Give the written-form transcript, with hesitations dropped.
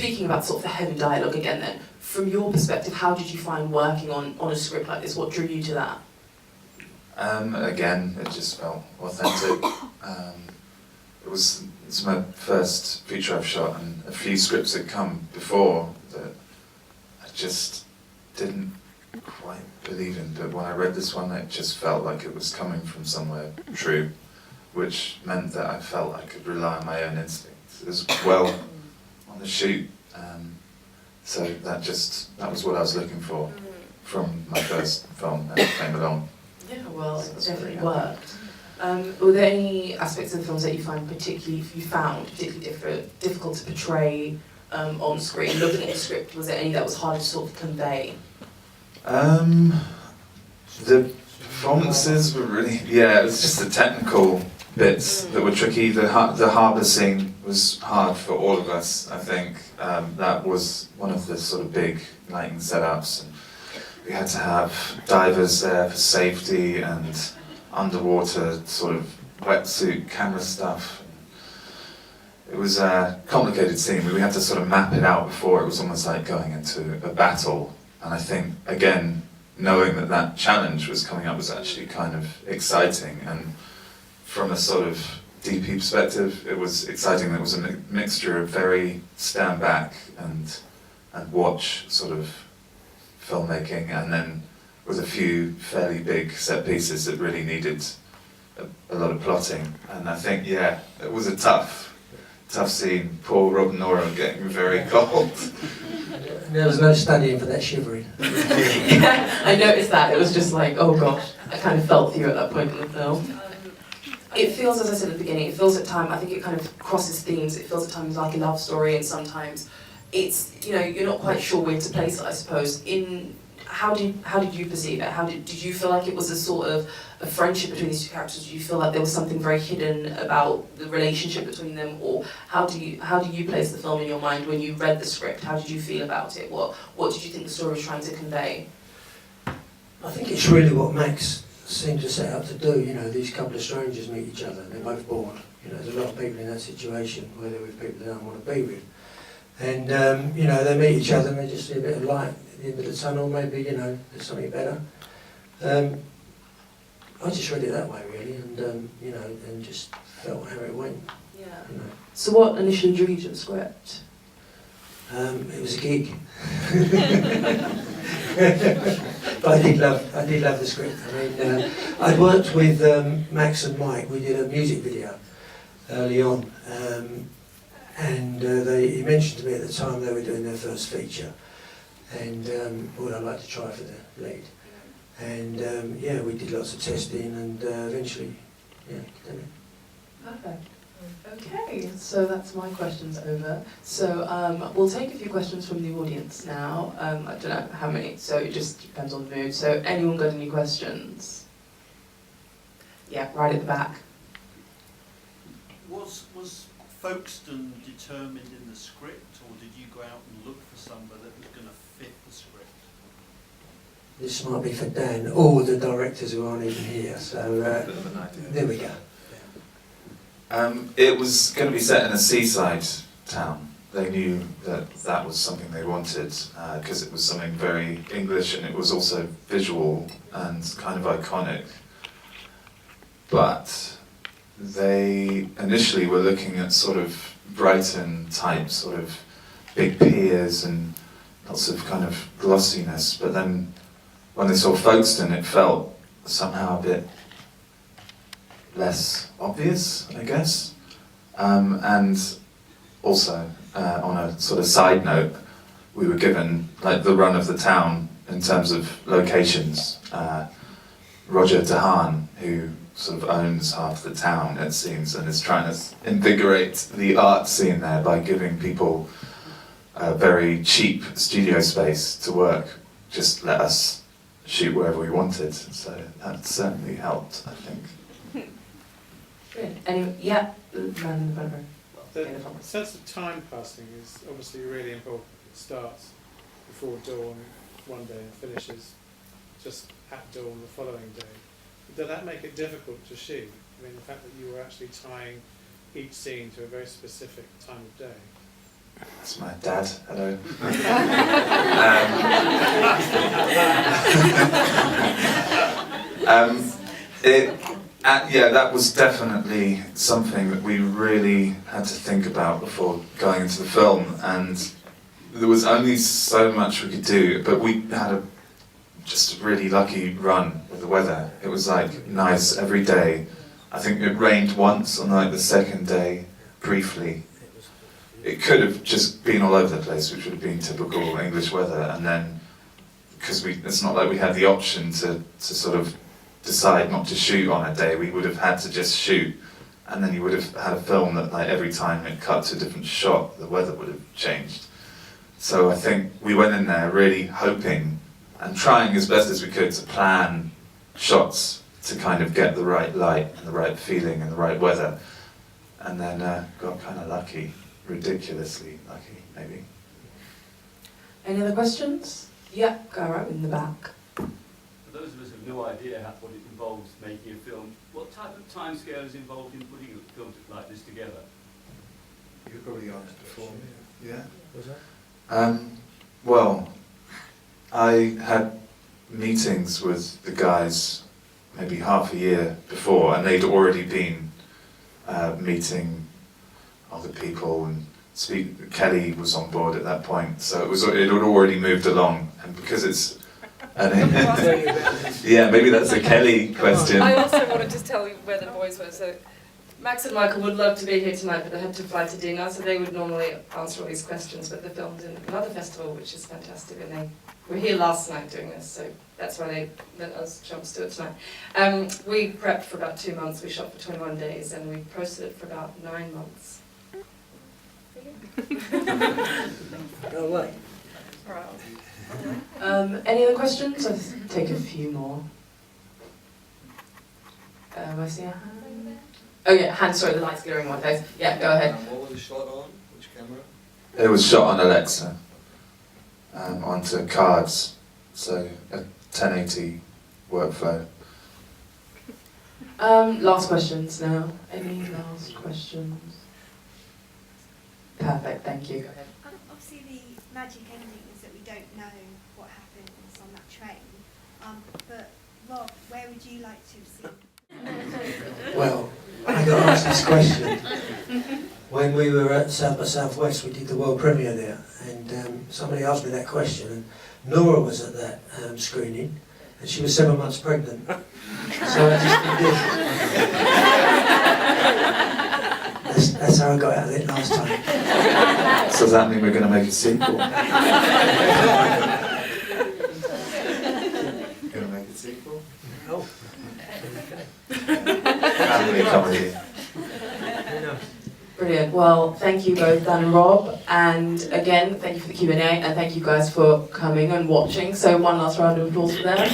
speaking about sort of the heavy dialogue again then, from your perspective, how did you find working on a script like this? What drew you to that? Again, it just felt authentic. It's my first feature I've shot, and a few scripts had come before that I just didn't quite believe in, but when I read this one it just felt like it was coming from somewhere true, which meant that I felt I could rely on my own instincts as well on the shoot. So that was what I was looking for from my first film, and it came along. Yeah, well, So it that's definitely really worked. Were there any aspects of the films that you found particularly difficult to portray on screen? Looking at the script, was there any that was hard to sort of convey? The performances were really, it was just the technical bits that were tricky. The harbour scene was hard for all of us, I think. That was one of the sort of big Knighton setups. And we had to have divers there for safety and underwater sort of wetsuit camera stuff. It was a complicated scene. We had to sort of map it out before. It was almost like going into a battle. And I think, again, knowing that challenge was coming up was actually kind of exciting. And from a sort of DP perspective, it was exciting. There was a mixture of very stand back and watch sort of filmmaking, and then with a few fairly big set pieces that really needed a lot of plotting. And I think, it was a tough scene. Poor Rob and Nora getting very cold. There was no studying for that shivering. Yeah, I noticed that. It was just like, oh gosh, I kind of felt for you at that point in the film. It feels, as I said at the beginning, it feels at times, I think it kind of crosses themes. It feels at times like a love story, and sometimes it's, you're not quite sure where to place it, I suppose. How did you perceive it? Did you feel like it was a sort of a friendship between these two characters? Did you feel like there was something very hidden about the relationship between them, or how do you place the film in your mind when you read the script? How did you feel about it? What did you think the story was trying to convey? I think it's really what Max seemed to set out to do. These couple of strangers meet each other. They're both bored. There's a lot of people in that situation where they're with people they don't want to be with, and they meet each other and they just see a bit of light at the end of the tunnel. Maybe there's something better. I just read it that way, really, and and just felt how it went. Yeah. So what initially drew you to the script? It was a gig. But I did love the script. I'd worked with Max and Mike. We did a music video early on, and he mentioned to me at the time they were doing their first feature, and would I like to try for the lead? And we did lots of testing, and eventually, did it. Perfect. Okay, so that's my questions over. So we'll take a few questions from the audience now. I don't know how many, so it just depends on the mood. So anyone got any questions? Yeah, right at the back. Was Folkestone determined in the script, or did you go out and look for somebody that was going to fit the script? This might be for Dan, or the directors who aren't even here. So there we go. It was going to be set in a seaside town. They knew that was something they wanted, because it was something very English, and it was also visual and kind of iconic. But they initially were looking at sort of Brighton type, sort of big piers and lots of kind of glossiness, but then when they saw Folkestone it felt somehow a bit less obvious, I guess. And also, on a sort of side note, we were given like the run of the town in terms of locations. Roger Dehaan, who sort of owns half the town, it seems, and is trying to invigorate the art scene there by giving people a very cheap studio space to work. Just let us shoot wherever we wanted. So that certainly helped, I think. Good. Anyway, yeah, the man in the front row. The sense of time passing is obviously really important. It starts before dawn one day and finishes just at dawn the following day. Did that make it difficult to shoot? I mean, the fact that you were actually tying each scene to a very specific time of day. That's my dad. Hello. Yeah, that was definitely something that we really had to think about before going into the film, and there was only so much we could do, but we had just a really lucky run with the weather. It was like nice every day. I think it rained once on like the second day, briefly. It could have just been all over the place, which would have been typical English weather, and then, because it's not like we had the option to sort of decide not to shoot on a day, we would have had to just shoot, and then you would have had a film that like every time it cut to a different shot, the weather would have changed. So I think we went in there really hoping and trying as best as we could to plan shots to kind of get the right light and the right feeling and the right weather, and then got kind of lucky. Ridiculously lucky, maybe. Any other questions? Yeah, go right in the back. For those of us who have no idea what it involves making a film, what type of timescale is involved in putting a film like this together? You probably asked before. Yeah. Was that? Well, I had meetings with the guys maybe half a year before, and they'd already been meeting other people and Kelly was on board at that point, so it had already moved along, and because it's yeah, maybe that's a Kelly question. I also wanted to tell you where the boys were. So Max and Michael would love to be here tonight, but they had to fly to dinner, so they would normally answer all these questions, but they're filmed in another festival, which is fantastic, and they were here last night doing this, so that's why they let us jump to it tonight. We prepped for about 2 months, we shot for 21 days, and we processed it for about 9 months. No way. Any other questions? I'll take a few more. I see a hand. Oh yeah, hand, sorry, the light's glaring in my face. Yeah, go ahead. What was the shot on? Which camera? It was shot on Alexa, onto cards, so a 1080 workflow. Last questions now. Any last questions? Perfect, thank you. Go ahead. Obviously the magic ending is that we don't know what happens on that train. But Rob, where would you like to have seen? Well, I got asked this question when we were at South by Southwest. We did the world premiere there, and somebody asked me that question, and Nora was at that screening, and she was 7 months pregnant. So I just did. That's how I got out of it last time. So does that mean we're going to make a sequel? Going to make a sequel? Oh. Family comedy. Brilliant. Well, thank you both, Dan and Rob, and again, thank you for the Q&A, and thank you guys for coming and watching. So one last round of applause for them.